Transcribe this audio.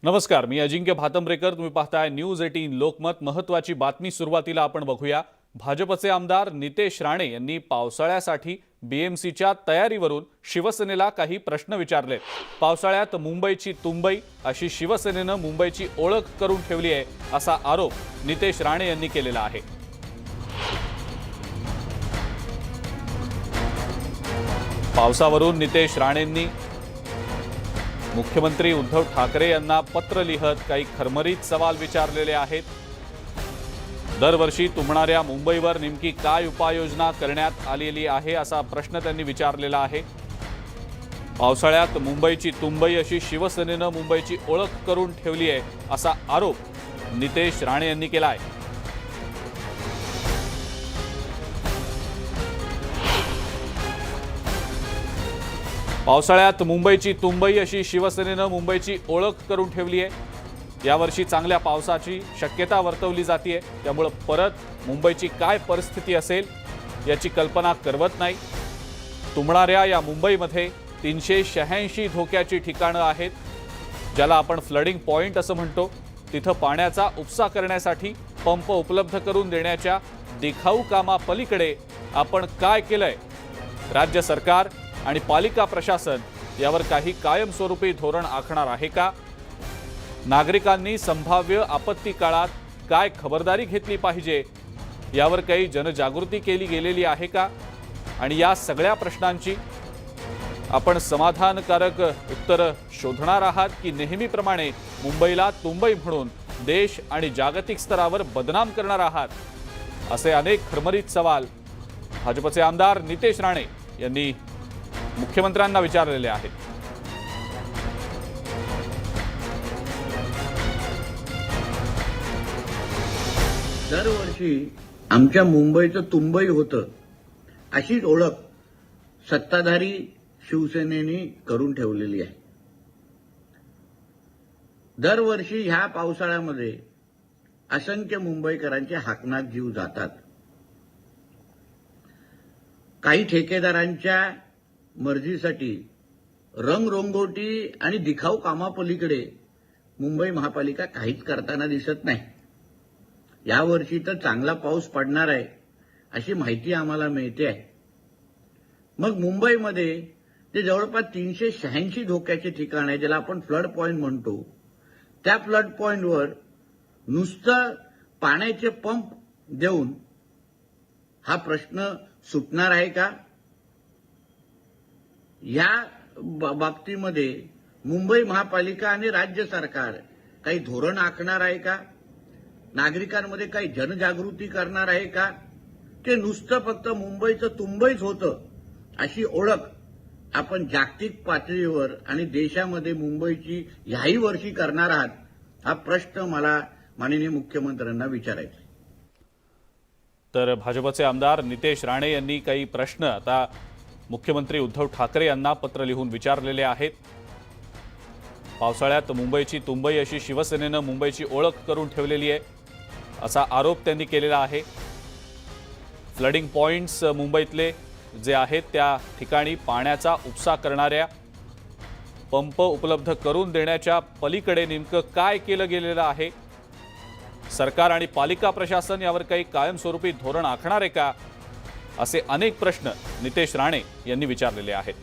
नमस्कार, मी अजिंक्य भातंब्रेकर. तुम्ही पाहताय न्यूज 18 लोकमत. महत्त्वाची बातमी सुरुवातीला आपण बघूया. भाजपचे आमदार नितेश राणे यांनी पावसाळ्यासाठी बीएमसीच्या तयारीवरून शिवसेनेला काही प्रश्न विचारले. पावसाळ्यात मुंबईची तुंबई अशी शिवसेनेनं मुंबईची ओळख करून ठेवली आहे असा आरोप नितेश राणे यांनी केलेला आहे. पावसावरून नितेश राणेंनी मुख्यमंत्री उद्धव ठाकरे यांना पत्र लिहत काही खरमरीत सवाल विचारलेले आहेत. दरवर्षी तुंबणाऱ्या मुंबईवर नेमकी काय उपाययोजना करण्यात आलेली आहे असा प्रश्न त्यांनी विचारलेला आहे. पावसाळ्यात मुंबईची तुंबई अशी शिवसेनेनं मुंबईची ओळख करून ठेवली आहे असा आरोप नितेश राणे यांनी केला आहे. पावसाळ्यात मुंबईची तुंबई अशी शिवसेनेनं मुंबईची ओळख करून ठेवली आहे. यावर्षी चांगल्या पावसाची शक्यता वर्तवली जाते, त्यामुळे परत मुंबईची काय परिस्थिती असेल याची कल्पना करवत नाही. तुंबणाऱ्या या मुंबईमध्ये 386 धोक्याची ठिकाणं आहेत, ज्याला आपण फ्लडिंग पॉइंट असं म्हणतो. तिथं पाण्याचा उपसा करण्यासाठी पंप उपलब्ध करून देण्याच्या दिखाऊ कामापलीकडे आपण काय केलंय? राज्य सरकार आणि पालिका प्रशासन यावर काही कायमस्वरूपी धोरण आखणार आहे का? नागरिकांनी संभाव्य आपत्ती काळात काय खबरदारी घेतली पाहिजे यावर काही जनजागृती केली गेलेली आहे का? आणि या सगळ्या प्रश्नांची आपण समाधानकारक उत्तरं शोधणार आहात की नेहमीप्रमाणे मुंबईला तुंबई म्हणून देश आणि जागतिक स्तरावर बदनाम करणार आहात? असे अनेक खरमरीत सवाल भाजपचे आमदार नितेश राणे यांनी मुख्यमंत्र्यांना विचारलेले आहेत. दरवर्षी आमच्या मुंबईचं तुंबई होतं अशीच ओळख सत्ताधारी शिवसेनेने करून ठेवलेली आहे. दरवर्षी ह्या पावसाळ्यामध्ये असंख्य मुंबईकरांचे हाकनात जीव जातात. काही ठेकेदारांच्या मर्जीसाठी रंगरंगोटी आणि दिखाऊ कामापलीकडे मुंबई महापालिका काहीच करताना दिसत नाही. यावर्षी तर चांगला पाऊस पडणार आहे अशी माहिती आम्हाला मिळते आहे. मग मुंबईमध्ये जे जवळपास 386 धोक्याचे ठिकाण आहे, ज्याला आपण फ्लड पॉइंट म्हणतो, त्या फ्लड पॉइंटवर नुसतं पाण्याचे पंप देऊन हा प्रश्न सुटणार आहे का? या बाबतीमध्ये मुंबई महापालिका आणि राज्य सरकार काही धोरण आखणार आहे का? नागरिकांमध्ये काही जनजागृती करणार आहे का? ते नुसतं फक्त मुंबईचं तुंबईच होतं अशी ओळख आपण जागतिक पातळीवर आणि देशामध्ये मुंबईची ह्याही वर्षी करणार आहात? हा प्रश्न मला माननीय मुख्यमंत्र्यांना विचारायचा आहे. तर भाजपचे आमदार नितेश राणे यांनी काही प्रश्न आता मुख्यमंत्री उद्धव ठाकरे यांना पत्र लिहून विचारलेले आहेत. पावसाळ्यात मुंबईची तुंबई अशी शिवसेनेनं मुंबईची ओळख करून ठेवलेली आहे असा आरोप त्यांनी केलेला आहे. फ्लडिंग पॉइंट्स मुंबईतले जे आहेत त्या ठिकाणी पाण्याचा उपसा करणाऱ्या पंप उपलब्ध करून देण्याच्या पलीकडे नेमकं काय केलं गेलेलं आहे? सरकार आणि पालिका प्रशासन यावर काही कायमस्वरूपी धोरण आखणार आहे का? असे अनेक प्रश्न नितेश राणे यांनी विचारलेले आहेत.